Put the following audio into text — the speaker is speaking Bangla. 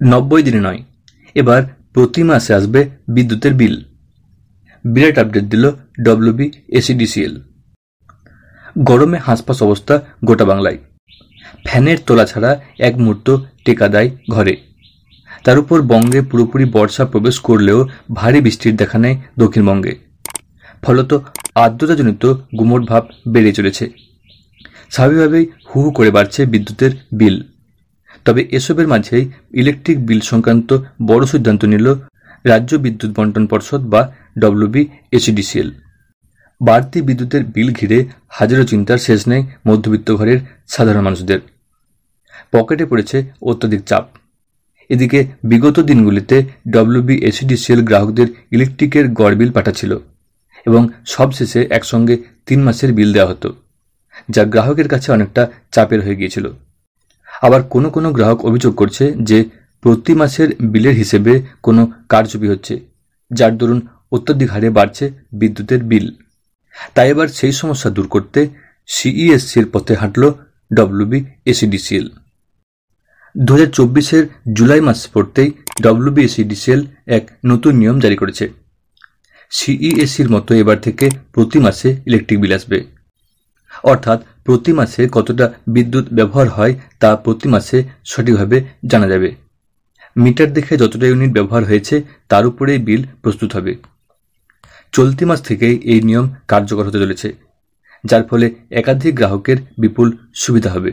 90 দিনে নয়, এবার প্রতি মাসে আসবে বিদ্যুতের বিল। বিরাট আপডেট দিল WBSEDCL। গরমে হাঁসফাঁস অবস্থা গোটা বাংলায়। ফ্যানের তোলা ছাড়া এক মুহূর্ত টেকা দেয় ঘরে। তার উপর বঙ্গে পুরোপুরি বর্ষা প্রবেশ করলেও ভারী বৃষ্টির দেখা নেয় দক্ষিণবঙ্গে। ফলত আর্দ্রতাজনিত গুমোট ভাব বেড়ে চলেছে। স্বাভাবিকভাবেই হু হু করে বাড়ছে বিদ্যুতের বিল। তবে এসবের মাঝেই ইলেকট্রিক বিল সংক্রান্ত বড় সিদ্ধান্ত নিল রাজ্য বিদ্যুৎ বন্টন পর্ষদ বা WBSEDCL। বাড়তি বিদ্যুতের বিল ঘিরে হাজারো চিন্তার শেষ নেই মধ্যবিত্ত ঘরের সাধারণ মানুষদের। পকেটে পড়েছে অত্যধিক চাপ। এদিকে বিগত দিনগুলিতে WBSEDCL গ্রাহকদের ইলেকট্রিকের গড় বিল পাঠাচ্ছিল এবং সবশেষে একসঙ্গে 3 মাসের বিল দেওয়া হতো, যা গ্রাহকের কাছে অনেকটা চাপের হয়ে গিয়েছিল। আবার কোনো কোনো গ্রাহক অভিযোগ করছে যে প্রতি মাসের বিলের হিসেবে কোনো কারচুপি হচ্ছে, যার দরুন অত্যধিক হারে বাড়ছে বিদ্যুতের বিল। তাই এবার সেই সমস্যা দূর করতে CESCর পথে হাঁটল WBSEDCL। 2024-এর জুলাই মাস পড়তেই WBSEDCL এক নতুন নিয়ম জারি করেছে। CESCর মতো এবার থেকে প্রতি মাসে ইলেকট্রিক বিল আসবে। অর্থাৎ প্রতি মাসে কতটা বিদ্যুৎ ব্যবহার হয় তা প্রতি মাসে সঠিকভাবে জানা যাবে। মিটার দেখে যতটা ইউনিট ব্যবহার হয়েছে তার উপরেই বিল প্রস্তুত হবে। চলতি মাস থেকেই এই নিয়ম কার্যকর হতে চলেছে, যার ফলে একাধিক গ্রাহকের বিপুল সুবিধা হবে।